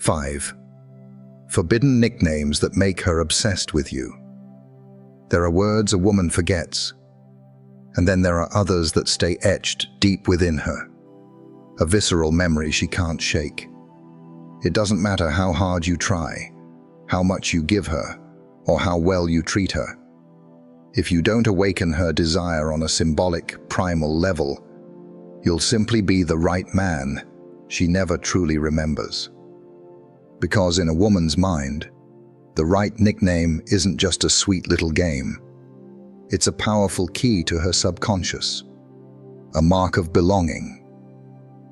5. Forbidden nicknames that make her obsessed with you. There are words a woman forgets, and then there are others that stay etched deep within her. A visceral memory she can't shake. It doesn't matter how hard you try, how much you give her, or how well you treat her. If you don't awaken her desire on a symbolic, primal level, you'll simply be the right man she never truly remembers. Because in a woman's mind, the right nickname isn't just a sweet little game. It's a powerful key to her subconscious, a mark of belonging,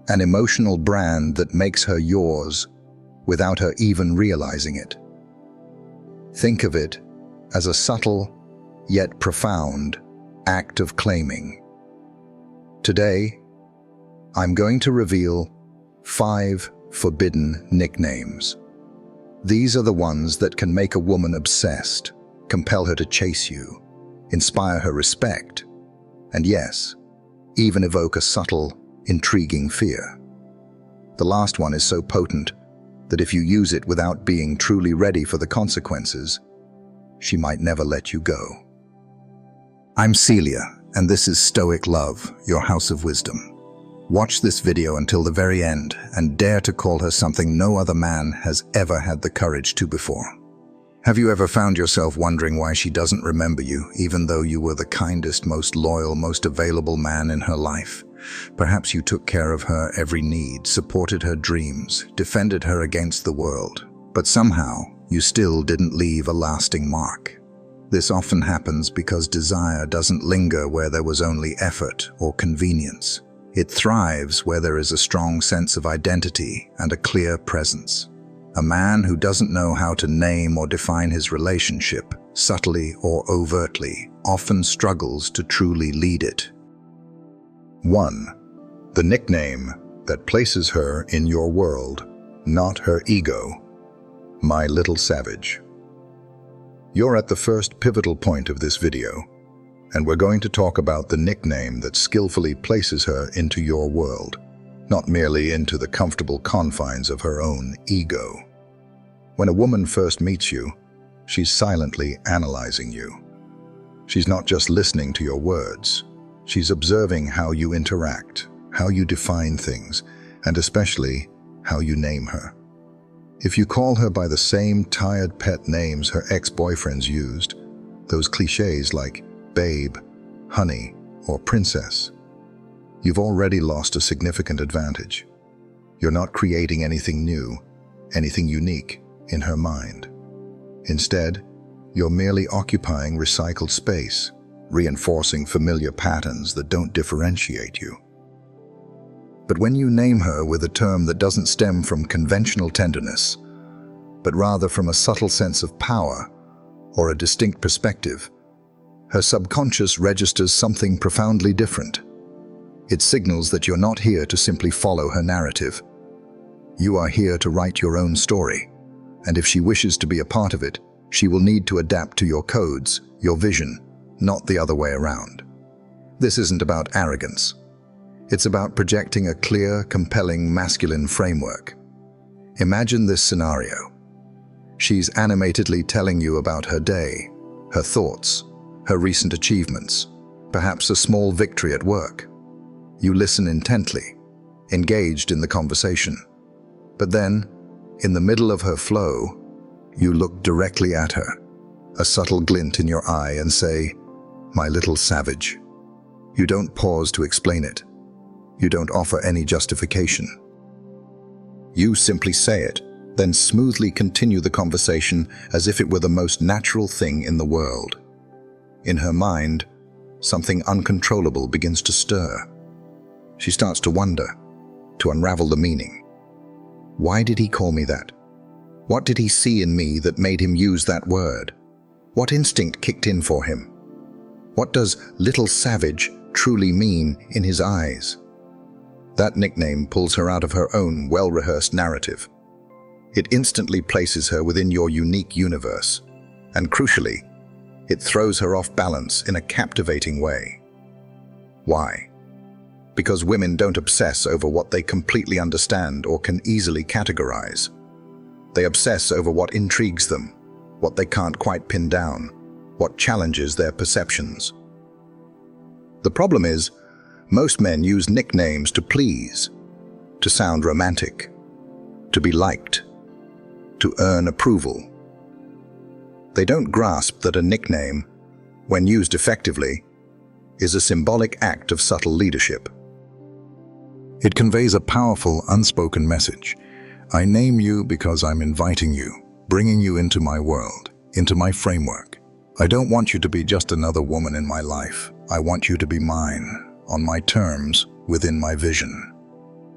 an emotional brand that makes her yours without her even realizing it. Think of it as a subtle, yet profound, act of claiming. Today, I'm going to reveal 5 forbidden nicknames. These are the ones that can make a woman obsessed, compel her to chase you, inspire her respect, and yes, even evoke a subtle, intriguing fear. The last one is so potent that if you use it without being truly ready for the consequences, she might never let you go. I'm Celia, and this is Stoic Love, your house of wisdom. Watch this video until the very end and dare to call her something no other man has ever had the courage to before. Have you ever found yourself wondering why she doesn't remember you, even though you were the kindest, most loyal, most available man in her life? Perhaps you took care of her every need, supported her dreams, defended her against the world, but somehow you still didn't leave a lasting mark. This often happens because desire doesn't linger where there was only effort or convenience. It thrives where there is a strong sense of identity and a clear presence. A man who doesn't know how to name or define his relationship, subtly or overtly, often struggles to truly lead it. 1. The nickname that places her in your world, not her ego. My little savage. You're at the first pivotal point of this video, and we're going to talk about the nickname that skillfully places her into your world, not merely into the comfortable confines of her own ego. When a woman first meets you, she's silently analyzing you. She's not just listening to your words, she's observing how you interact, how you define things, and especially how you name her. If you call her by the same tired pet names her ex-boyfriends used, those cliches like babe, honey, or princess, you've already lost a significant advantage. You're not creating anything new, anything unique in her mind. Instead, you're merely occupying recycled space, reinforcing familiar patterns that don't differentiate you. But when you name her with a term that doesn't stem from conventional tenderness, but rather from a subtle sense of power or a distinct perspective, her subconscious registers something profoundly different. It signals that you're not here to simply follow her narrative. You are here to write your own story, and if she wishes to be a part of it, she will need to adapt to your codes, your vision, not the other way around. This isn't about arrogance. It's about projecting a clear, compelling masculine framework. Imagine this scenario. She's animatedly telling you about her day, her thoughts, her recent achievements, perhaps a small victory at work. You listen intently, engaged in the conversation. But then, in the middle of her flow, you look directly at her, a subtle glint in your eye, and say, "My little savage." You don't pause to explain it. You don't offer any justification. You simply say it, then smoothly continue the conversation as if it were the most natural thing in the world. In her mind, something uncontrollable begins to stir. She starts to wonder, to unravel the meaning. Why did he call me that? What did he see in me that made him use that word? What instinct kicked in for him? What does little savage truly mean in his eyes? That nickname pulls her out of her own well-rehearsed narrative. It instantly places her within your unique universe, and crucially, it throws her off balance in a captivating way. Why? Because women don't obsess over what they completely understand or can easily categorize. They obsess over what intrigues them, what they can't quite pin down, what challenges their perceptions. The problem is, most men use nicknames to please, to sound romantic, to be liked, to earn approval. They don't grasp that a nickname, when used effectively, is a symbolic act of subtle leadership. It conveys a powerful, unspoken message. I name you because I'm inviting you, bringing you into my world, into my framework. I don't want you to be just another woman in my life. I want you to be mine, on my terms, within my vision.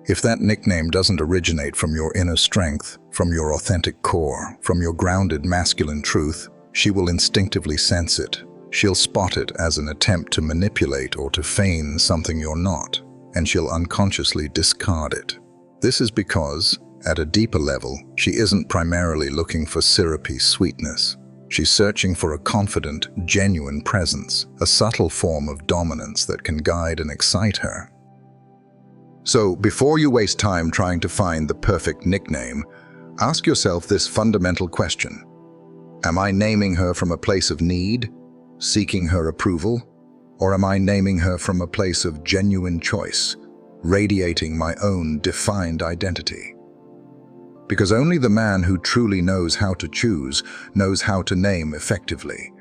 If that nickname doesn't originate from your inner strength, from your authentic core, from your grounded masculine truth, she will instinctively sense it. She'll spot it as an attempt to manipulate or to feign something you're not, and she'll unconsciously discard it. This is because, at a deeper level, she isn't primarily looking for syrupy sweetness. She's searching for a confident, genuine presence, a subtle form of dominance that can guide and excite her. So, before you waste time trying to find the perfect nickname, ask yourself this fundamental question. Am I naming her from a place of need, seeking her approval, or am I naming her from a place of genuine choice, radiating my own defined identity? Because only the man who truly knows how to choose knows how to name effectively,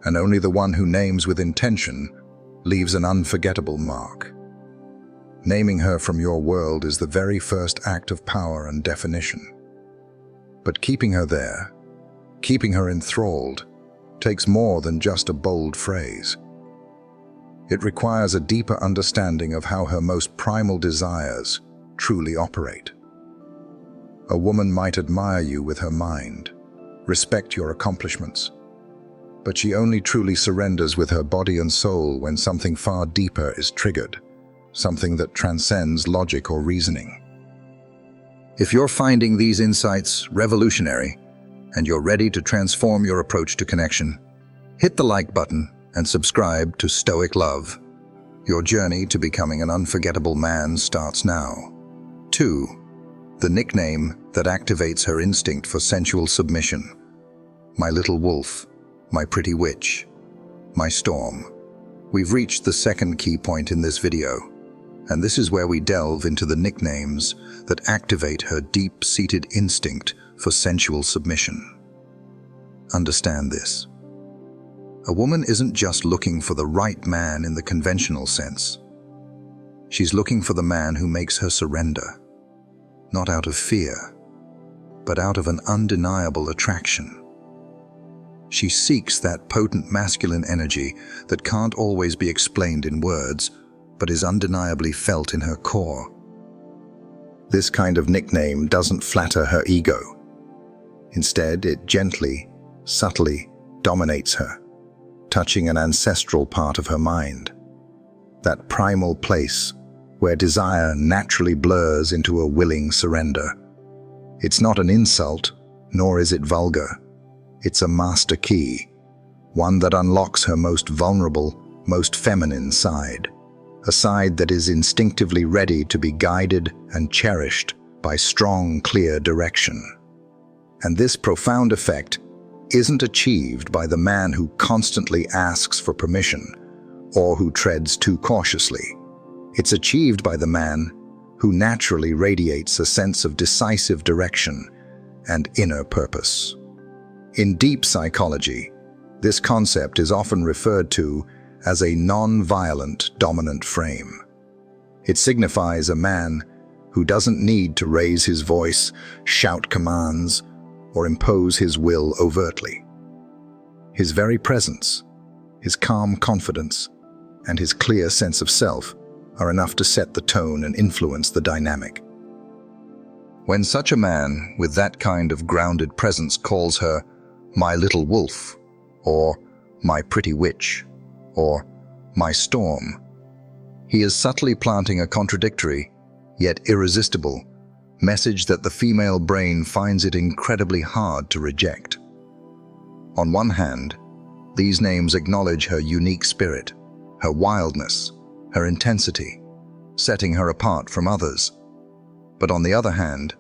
and only the one who names with intention leaves an unforgettable mark. Naming her from your world is the very first act of power and definition. But keeping her there, keeping her enthralled, takes more than just a bold phrase. It requires a deeper understanding of how her most primal desires truly operate. A woman might admire you with her mind, respect your accomplishments, but she only truly surrenders with her body and soul when something far deeper is triggered, something that transcends logic or reasoning. If you're finding these insights revolutionary, and you're ready to transform your approach to connection, hit the like button and subscribe to Stoic Love. Your journey to becoming an unforgettable man starts now. 2. The nickname that activates her instinct for sensual submission. My little wolf, my pretty witch, my storm. We've reached the second key point in this video, and this is where we delve into the nicknames that activate her deep-seated instinct for sensual submission. Understand this. A woman isn't just looking for the right man in the conventional sense. She's looking for the man who makes her surrender, not out of fear, but out of an undeniable attraction. She seeks that potent masculine energy that can't always be explained in words, but is undeniably felt in her core. This kind of nickname doesn't flatter her ego. Instead, it gently, subtly dominates her, touching an ancestral part of her mind, that primal place where desire naturally blurs into a willing surrender. It's not an insult, nor is it vulgar. It's a master key, one that unlocks her most vulnerable, most feminine side, a side that is instinctively ready to be guided and cherished by strong, clear direction. And this profound effect isn't achieved by the man who constantly asks for permission or who treads too cautiously. It's achieved by the man who naturally radiates a sense of decisive direction and inner purpose. In deep psychology, this concept is often referred to as a non-violent dominant frame. It signifies a man who doesn't need to raise his voice, shout commands, or impose his will overtly. His very presence, his calm confidence, and his clear sense of self are enough to set the tone and influence the dynamic. When such a man with that kind of grounded presence calls her my little wolf, or my pretty witch, or my storm, he is subtly planting a contradictory, yet irresistible, message that the female brain finds it incredibly hard to reject. On one hand, these names acknowledge her unique spirit, her wildness, her intensity, setting her apart from others. But on the other hand,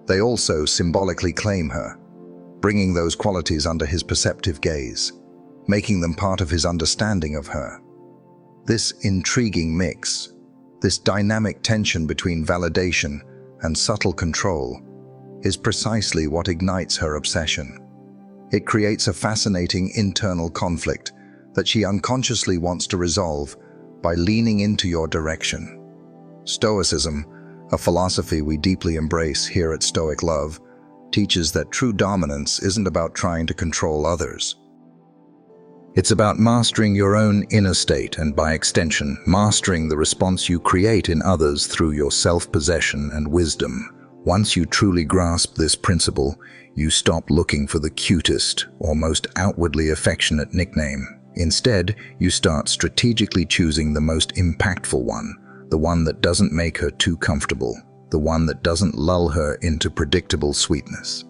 They also symbolically claim her, bringing those qualities under his perceptive gaze, making them part of his understanding of her. This intriguing mix, this dynamic tension between validation and subtle control, is precisely what ignites her obsession. It creates a fascinating internal conflict that she unconsciously wants to resolve by leaning into your direction. Stoicism, a philosophy we deeply embrace here at Stoic Love, teaches that true dominance isn't about trying to control others. It's about mastering your own inner state and, by extension, mastering the response you create in others through your self-possession and wisdom. Once you truly grasp this principle, you stop looking for the cutest or most outwardly affectionate nickname. Instead, you start strategically choosing the most impactful one, the one that doesn't make her too comfortable, the one that doesn't lull her into predictable sweetness.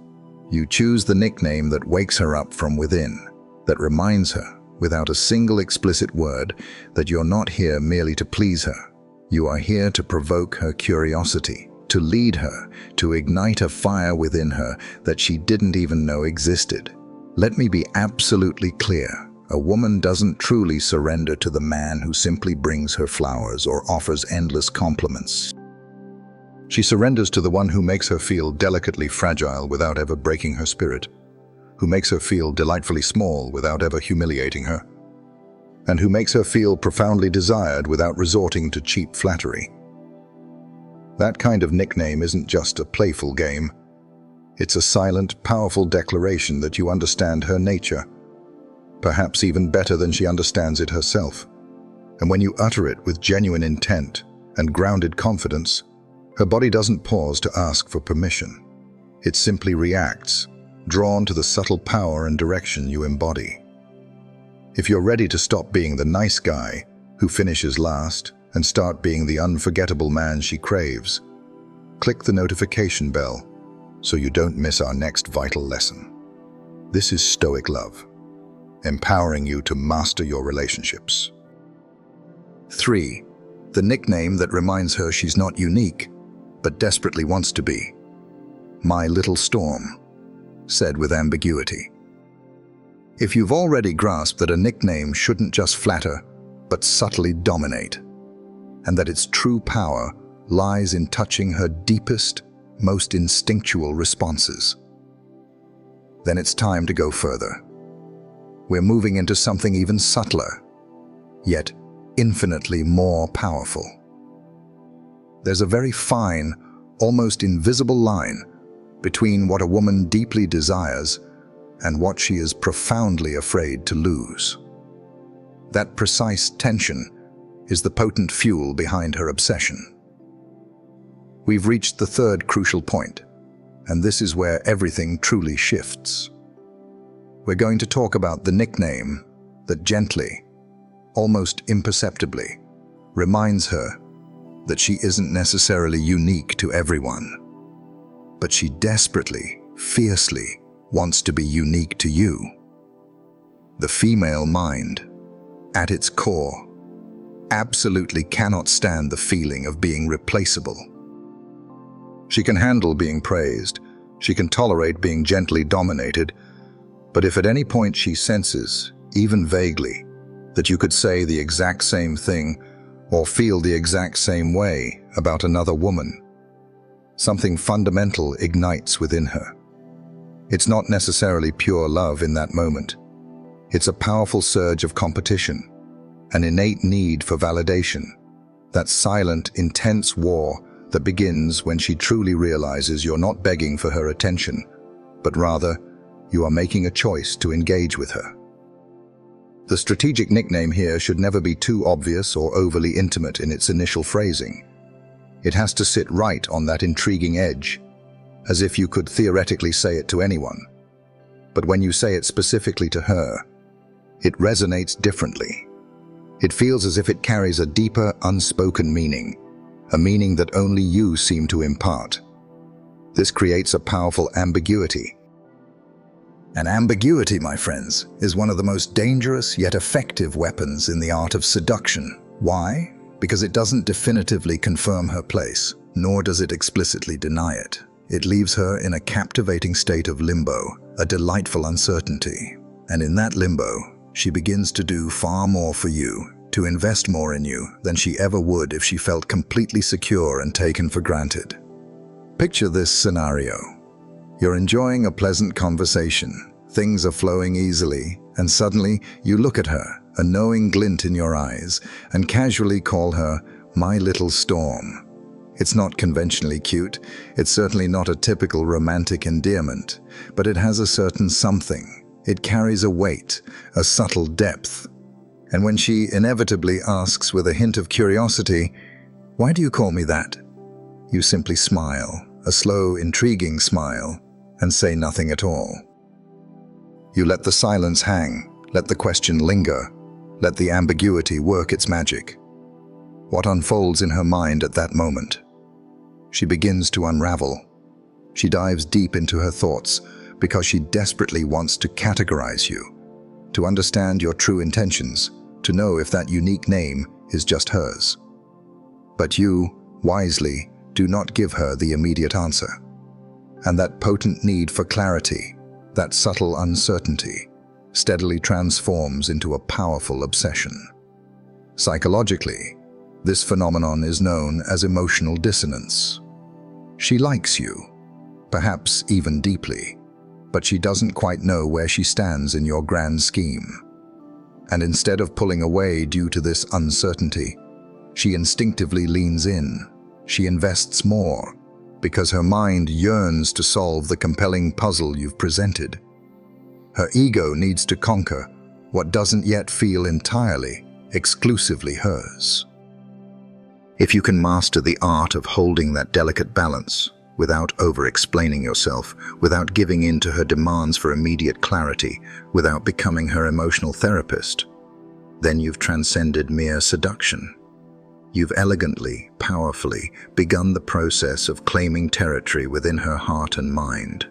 You choose the nickname that wakes her up from within, that reminds her, without a single explicit word, that you're not here merely to please her. You are here to provoke her curiosity, to lead her, to ignite a fire within her that she didn't even know existed. Let me be absolutely clear. A woman doesn't truly surrender to the man who simply brings her flowers or offers endless compliments. She surrenders to the one who makes her feel delicately fragile without ever breaking her spirit, who makes her feel delightfully small without ever humiliating her, and who makes her feel profoundly desired without resorting to cheap flattery. That kind of nickname isn't just a playful game. It's a silent, powerful declaration that you understand her nature, perhaps even better than she understands it herself. And when you utter it with genuine intent and grounded confidence, her body doesn't pause to ask for permission. It simply reacts, drawn to the subtle power and direction you embody. If you're ready to stop being the nice guy who finishes last and start being the unforgettable man she craves, click the notification bell so you don't miss our next vital lesson. This is Stoic Love, empowering you to master your relationships. 3. The nickname that reminds her she's not unique, but desperately wants to be. My little storm, said with ambiguity. If you've already grasped that a nickname shouldn't just flatter, but subtly dominate, and that its true power lies in touching her deepest, most instinctual responses, then it's time to go further. We're moving into something even subtler, yet infinitely more powerful. There's a very fine, almost invisible line between what a woman deeply desires and what she is profoundly afraid to lose. That precise tension is the potent fuel behind her obsession. We've reached the third crucial point, and this is where everything truly shifts. We're going to talk about the nickname that gently, almost imperceptibly, reminds her that she isn't necessarily unique to everyone, but she desperately, fiercely wants to be unique to you. The female mind, at its core, absolutely cannot stand the feeling of being replaceable. She can handle being praised, she can tolerate being gently dominated, but if at any point she senses, even vaguely, that you could say the exact same thing or feel the exact same way about another woman, something fundamental ignites within her. It's not necessarily pure love in that moment. It's a powerful surge of competition, an innate need for validation, that silent, intense war that begins when she truly realizes you're not begging for her attention, but rather, you are making a choice to engage with her. The strategic nickname here should never be too obvious or overly intimate in its initial phrasing. It has to sit right on that intriguing edge, as if you could theoretically say it to anyone. But when you say it specifically to her, it resonates differently. It feels as if it carries a deeper, unspoken meaning, a meaning that only you seem to impart. This creates a powerful ambiguity. And ambiguity, my friends, is one of the most dangerous yet effective weapons in the art of seduction. Why? Because it doesn't definitively confirm her place, nor does it explicitly deny it. It leaves her in a captivating state of limbo, a delightful uncertainty. And in that limbo, she begins to do far more for you, to invest more in you than she ever would if she felt completely secure and taken for granted. Picture this scenario. You're enjoying a pleasant conversation. Things are flowing easily, and suddenly you look at her, a knowing glint in your eyes, and casually call her "my little storm." It's not conventionally cute, it's certainly not a typical romantic endearment, but it has a certain something. It carries a weight, a subtle depth. And when she inevitably asks with a hint of curiosity, "Why do you call me that?" you simply smile, a slow, intriguing smile, and say nothing at all. You let the silence hang, let the question linger, let the ambiguity work its magic. What unfolds in her mind at that moment? She begins to unravel. She dives deep into her thoughts because she desperately wants to categorize you, to understand your true intentions, to know if that unique name is just hers. But you, wisely, do not give her the immediate answer. And that potent need for clarity, that subtle uncertainty, steadily transforms into a powerful obsession. Psychologically, this phenomenon is known as emotional dissonance. She likes you, perhaps even deeply, but she doesn't quite know where she stands in your grand scheme. And instead of pulling away due to this uncertainty, she instinctively leans in. She invests more, because her mind yearns to solve the compelling puzzle you've presented. Her ego needs to conquer what doesn't yet feel entirely, exclusively hers. If you can master the art of holding that delicate balance, without over-explaining yourself, without giving in to her demands for immediate clarity, without becoming her emotional therapist, then you've transcended mere seduction. You've elegantly, powerfully begun the process of claiming territory within her heart and mind.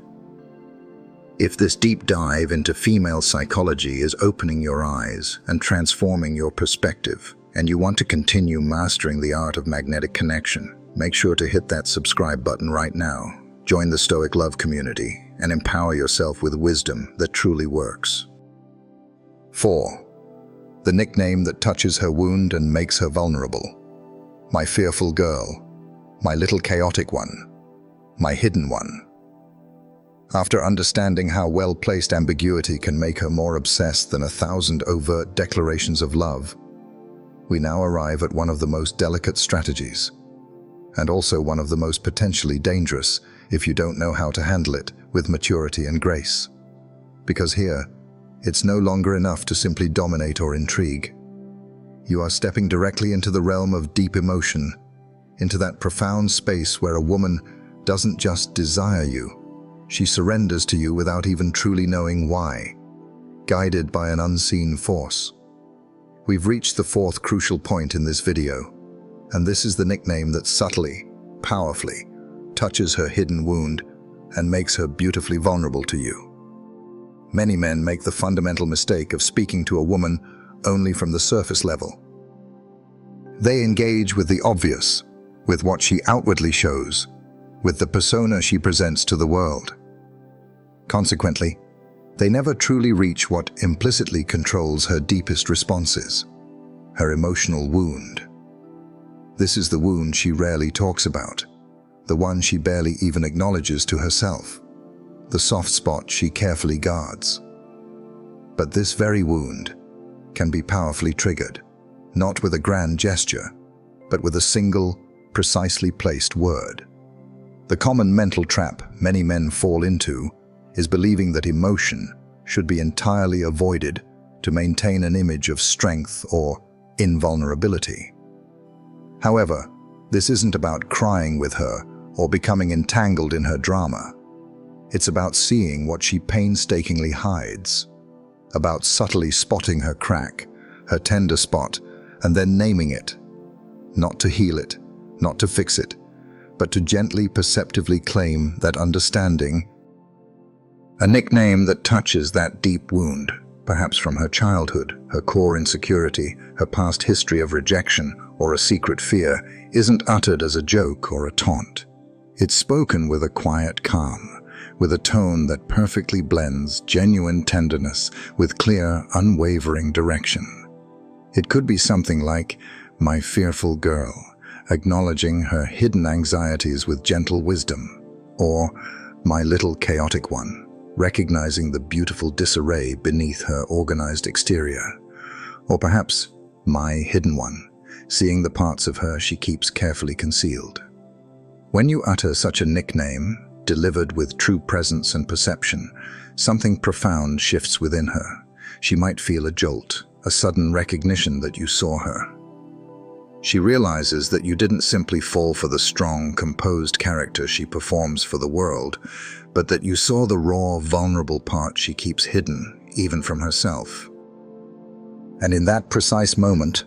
If this deep dive into female psychology is opening your eyes and transforming your perspective, and you want to continue mastering the art of magnetic connection, make sure to hit that subscribe button right now. Join the Stoic Love community and empower yourself with wisdom that truly works. 4. The nickname that touches her wound and makes her vulnerable. My fearful girl, my little chaotic one, my hidden one. After understanding how well-placed ambiguity can make her more obsessed than 1,000 overt declarations of love, we now arrive at one of the most delicate strategies, and also one of the most potentially dangerous if you don't know how to handle it with maturity and grace. Because here, it's no longer enough to simply dominate or intrigue. You are stepping directly into the realm of deep emotion, into that profound space where a woman doesn't just desire you, she surrenders to you without even truly knowing why, guided by an unseen force. We've reached the 4th crucial point in this video, and this is the nickname that subtly, powerfully, touches her hidden wound and makes her beautifully vulnerable to you. Many men make the fundamental mistake of speaking to a woman only from the surface level. They engage with the obvious, with what she outwardly shows, with the persona she presents to the world. Consequently, they never truly reach what implicitly controls her deepest responses, her emotional wound. This is the wound she rarely talks about, the one she barely even acknowledges to herself, the soft spot she carefully guards. But this very wound can be powerfully triggered, not with a grand gesture, but with a single, precisely placed word. The common mental trap many men fall into is believing that emotion should be entirely avoided to maintain an image of strength or invulnerability. However, this isn't about crying with her or becoming entangled in her drama. It's about seeing what she painstakingly hides, about subtly spotting her crack, her tender spot, and then naming it. Not to heal it, not to fix it, but to gently, perceptively claim that understanding. A nickname that touches that deep wound, perhaps from her childhood, her core insecurity, her past history of rejection, or a secret fear, isn't uttered as a joke or a taunt. It's spoken with a quiet calm, with a tone that perfectly blends genuine tenderness with clear, unwavering direction. It could be something like, "My fearful girl," acknowledging her hidden anxieties with gentle wisdom, or "My little chaotic one," recognizing the beautiful disarray beneath her organized exterior, or perhaps "My hidden one," seeing the parts of her she keeps carefully concealed. When you utter such a nickname, delivered with true presence and perception, something profound shifts within her. She might feel a jolt, a sudden recognition that you saw her. She realizes that you didn't simply fall for the strong, composed character she performs for the world, but that you saw the raw, vulnerable part she keeps hidden, even from herself. And in that precise moment,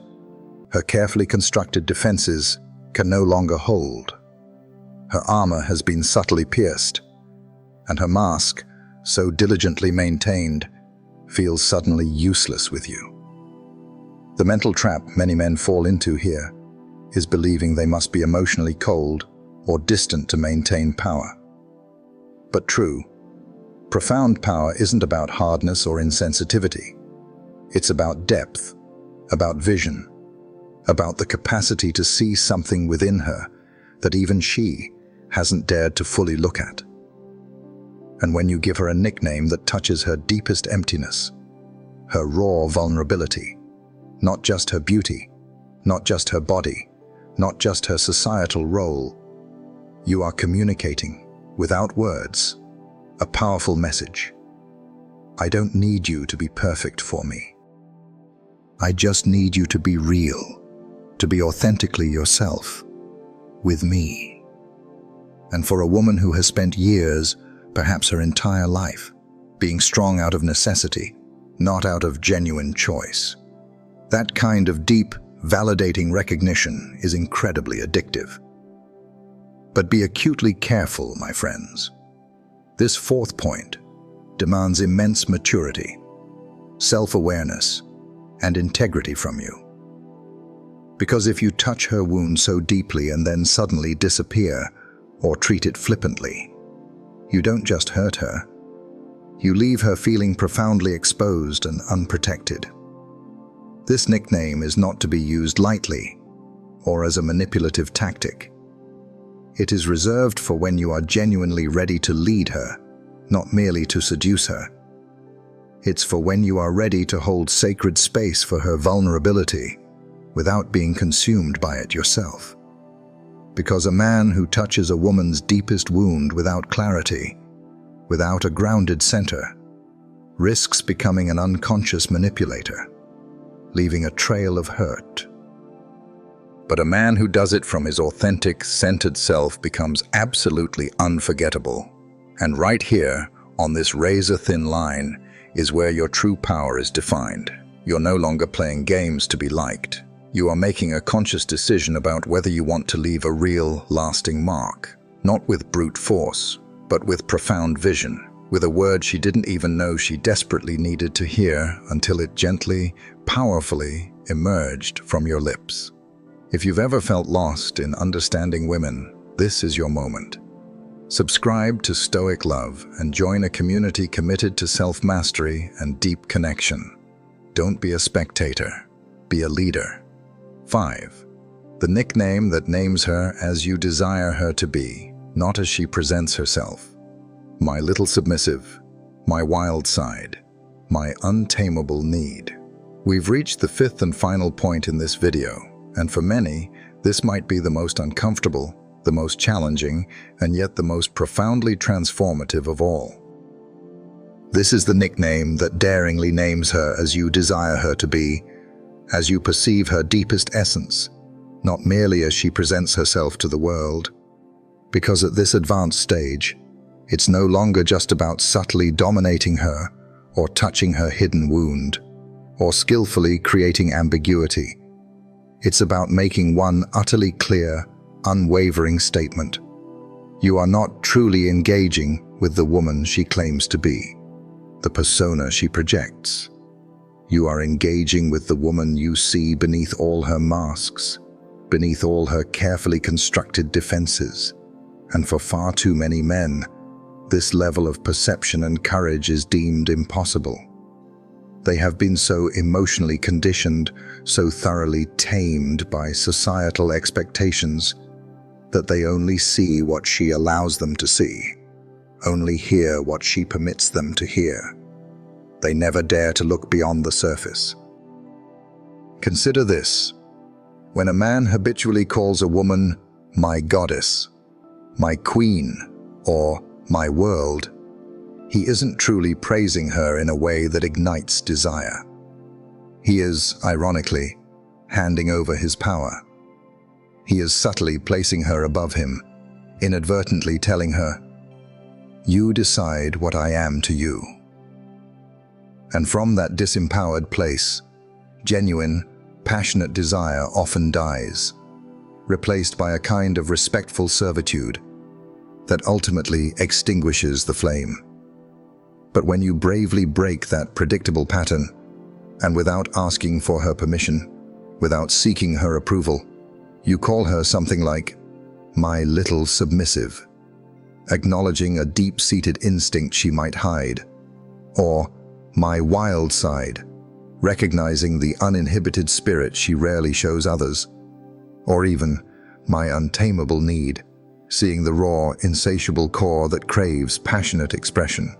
her carefully constructed defenses can no longer hold. Her armor has been subtly pierced, and her mask, so diligently maintained, feels suddenly useless with you. The mental trap many men fall into here is believing they must be emotionally cold or distant to maintain power. But true, profound power isn't about hardness or insensitivity. It's about depth, about vision, about the capacity to see something within her that even she hasn't dared to fully look at. And when you give her a nickname that touches her deepest emptiness, her raw vulnerability, not just her beauty, not just her body, not just her societal role, you are communicating, without words, a powerful message. I don't need you to be perfect for me. I just need you to be real, to be authentically yourself, with me. And for a woman who has spent years, perhaps her entire life, being strong out of necessity, not out of genuine choice, that kind of deep, validating recognition is incredibly addictive. But be acutely careful, my friends. This fourth point demands immense maturity, self-awareness, and integrity from you. Because if you touch her wound so deeply and then suddenly disappear or treat it flippantly, you don't just hurt her, you leave her feeling profoundly exposed and unprotected. This nickname is not to be used lightly or as a manipulative tactic. It is reserved for when you are genuinely ready to lead her, not merely to seduce her. It's for when you are ready to hold sacred space for her vulnerability without being consumed by it yourself. Because a man who touches a woman's deepest wound without clarity, without a grounded center, risks becoming an unconscious manipulator, leaving a trail of hurt. But a man who does it from his authentic, centered self becomes absolutely unforgettable. And right here, on this razor-thin line, is where your true power is defined. You're no longer playing games to be liked. You are making a conscious decision about whether you want to leave a real, lasting mark, not with brute force, but with profound vision, with a word she didn't even know she desperately needed to hear until it gently, powerfully emerged from your lips. If you've ever felt lost in understanding women, this is your moment. Subscribe to Stoic Love and join a community committed to self-mastery and deep connection. Don't be a spectator, be a leader. 5. The nickname that names her as you desire her to be, not as she presents herself. My little submissive, my wild side, my untamable need. We've reached the fifth and final point in this video, and for many, this might be the most uncomfortable, the most challenging, and yet the most profoundly transformative of all. This is the nickname that daringly names her as you desire her to be, as you perceive her deepest essence, not merely as she presents herself to the world. Because at this advanced stage, it's no longer just about subtly dominating her, or touching her hidden wound, or skillfully creating ambiguity. It's about making one utterly clear, unwavering statement. You are not truly engaging with the woman she claims to be, the persona she projects. You are engaging with the woman you see beneath all her masks, beneath all her carefully constructed defenses. And for far too many men, this level of perception and courage is deemed impossible. They have been so emotionally conditioned, so thoroughly tamed by societal expectations, that they only see what she allows them to see, only hear what she permits them to hear. They never dare to look beyond the surface. Consider this. When a man habitually calls a woman my goddess, my queen, or my world, he isn't truly praising her in a way that ignites desire. He is, ironically, handing over his power. He is subtly placing her above him, inadvertently telling her, "You decide what I am to you." And from that disempowered place, genuine, passionate desire often dies, replaced by a kind of respectful servitude that ultimately extinguishes the flame. But when you bravely break that predictable pattern, and without asking for her permission, without seeking her approval, you call her something like, "my little submissive," acknowledging a deep-seated instinct she might hide, or "my wild side," recognizing the uninhibited spirit she rarely shows others, or even "my untamable need," seeing the raw, insatiable core that craves passionate expression.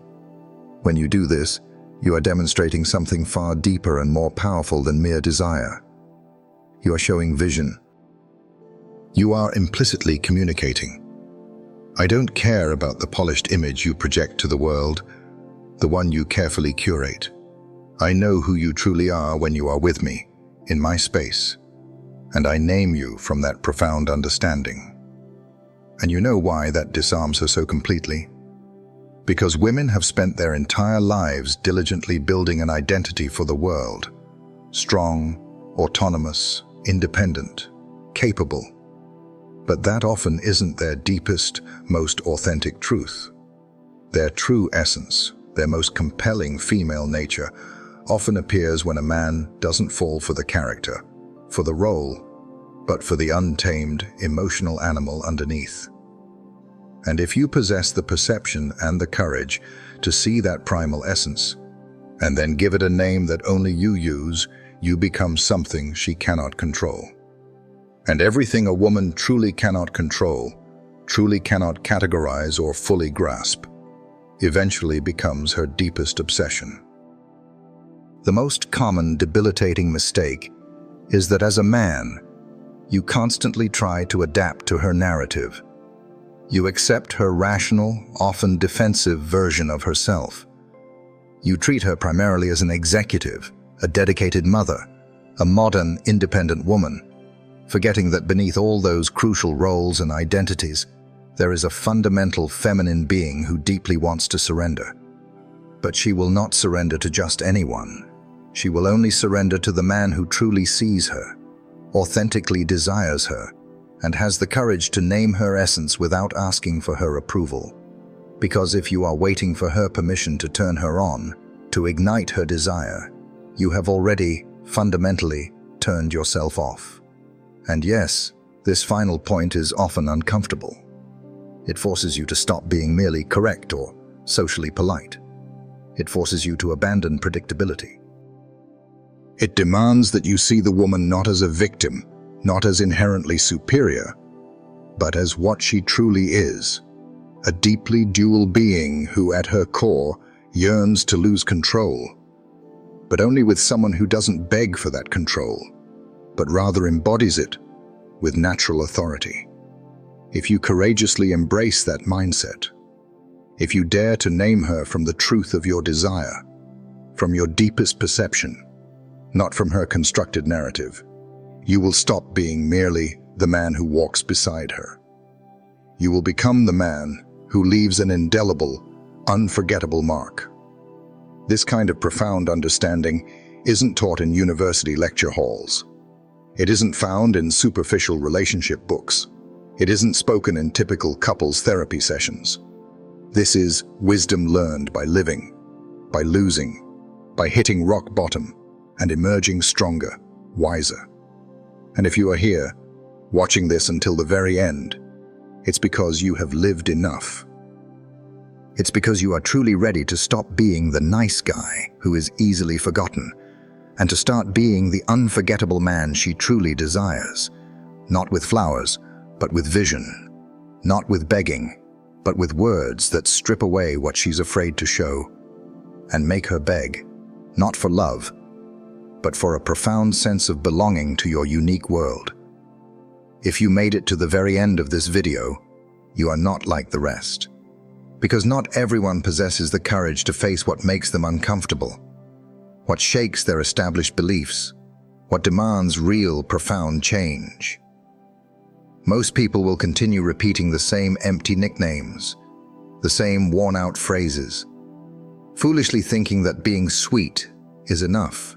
When you do this, you are demonstrating something far deeper and more powerful than mere desire. You are showing vision. You are implicitly communicating. I don't care about the polished image you project to the world, the one you carefully curate. I know who you truly are when you are with me, in my space, and I name you from that profound understanding. And you know why that disarms her so completely? Because women have spent their entire lives diligently building an identity for the world. Strong, autonomous, independent, capable. But that often isn't their deepest, most authentic truth. Their true essence, their most compelling female nature, often appears when a man doesn't fall for the character, for the role, but for the untamed, emotional animal underneath. And if you possess the perception and the courage to see that primal essence, and then give it a name that only you use, you become something she cannot control. And everything a woman truly cannot control, truly cannot categorize or fully grasp, eventually becomes her deepest obsession. The most common debilitating mistake is that as a man, you constantly try to adapt to her narrative. You accept her rational, often defensive version of herself. You treat her primarily as an executive, a dedicated mother, a modern, independent woman, forgetting that beneath all those crucial roles and identities, there is a fundamental feminine being who deeply wants to surrender. But she will not surrender to just anyone. She will only surrender to the man who truly sees her, authentically desires her, and has the courage to name her essence without asking for her approval. Because if you are waiting for her permission to turn her on, to ignite her desire, you have already, fundamentally, turned yourself off. And yes, this final point is often uncomfortable. It forces you to stop being merely correct or socially polite. It forces you to abandon predictability. It demands that you see the woman not as a victim, not as inherently superior, but as what she truly is, a deeply dual being who at her core yearns to lose control, but only with someone who doesn't beg for that control, but rather embodies it with natural authority. If you courageously embrace that mindset, if you dare to name her from the truth of your desire, from your deepest perception, not from her constructed narrative, you will stop being merely the man who walks beside her. You will become the man who leaves an indelible, unforgettable mark. This kind of profound understanding isn't taught in university lecture halls. It isn't found in superficial relationship books. It isn't spoken in typical couples therapy sessions. This is wisdom learned by living, by losing, by hitting rock bottom and emerging stronger, wiser. And if you are here, watching this until the very end, It's because you have lived enough. It's because you are truly ready to stop being the nice guy who is easily forgotten and to start being the unforgettable man she truly desires. Not with flowers, but with vision. Not with begging, but with words that strip away what she's afraid to show and make her beg, not for love, but for a profound sense of belonging to your unique world. If you made it to the very end of this video, you are not like the rest. Because not everyone possesses the courage to face what makes them uncomfortable, what shakes their established beliefs, what demands real, profound change. Most people will continue repeating the same empty nicknames, the same worn-out phrases, foolishly thinking that being sweet is enough.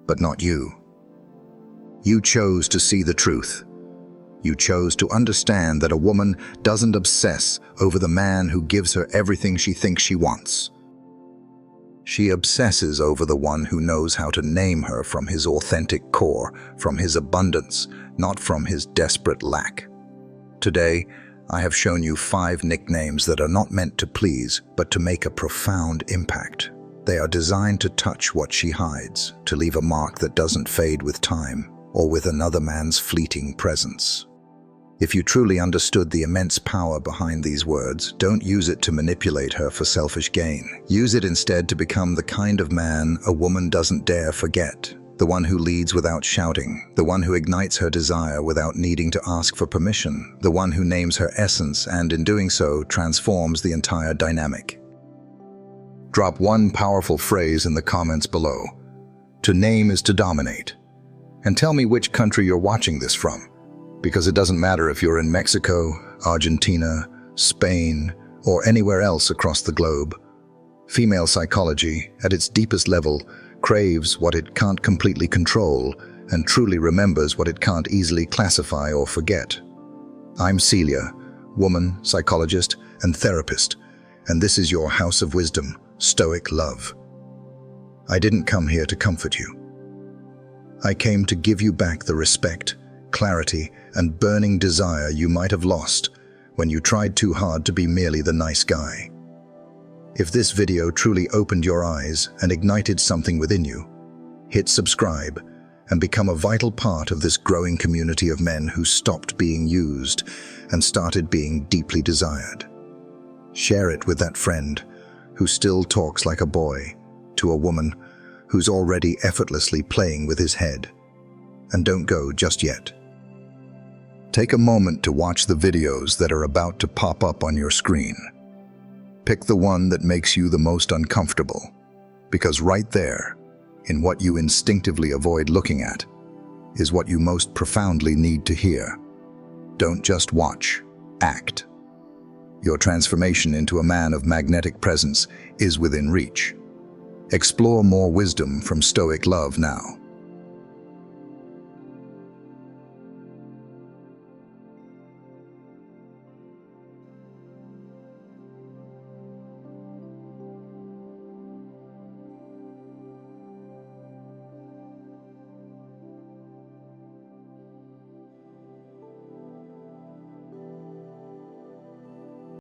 But not you. You chose to see the truth. You chose to understand that a woman doesn't obsess over the man who gives her everything she thinks she wants. She obsesses over the one who knows how to name her from his authentic core, from his abundance, not from his desperate lack. Today, I have shown you 5 nicknames that are not meant to please, but to make a profound impact. They are designed to touch what she hides, to leave a mark that doesn't fade with time or with another man's fleeting presence. If you truly understood the immense power behind these words, don't use it to manipulate her for selfish gain. Use it instead to become the kind of man a woman doesn't dare forget. The one who leads without shouting, the one who ignites her desire without needing to ask for permission, the one who names her essence and, in doing so, transforms the entire dynamic. Drop one powerful phrase in the comments below. To name is to dominate. And tell me which country you're watching this from, because it doesn't matter if you're in Mexico, Argentina, Spain, or anywhere else across the globe. Female psychology, at its deepest level, craves what it can't completely control and truly remembers what it can't easily classify or forget. I'm Celia, woman, psychologist, and therapist, and this is your house of wisdom, Stoic Love. I didn't come here to comfort you. I came to give you back the respect, clarity, and burning desire you might have lost when you tried too hard to be merely the nice guy. If this video truly opened your eyes and ignited something within you, hit subscribe and become a vital part of this growing community of men who stopped being used and started being deeply desired. Share it with that friend who still talks like a boy to a woman who's already effortlessly playing with his head. And don't go just yet. Take a moment to watch the videos that are about to pop up on your screen. Pick the one that makes you the most uncomfortable, because right there, in what you instinctively avoid looking at, is what you most profoundly need to hear. Don't just watch, act. Your transformation into a man of magnetic presence is within reach. Explore more wisdom from Stoic Love now.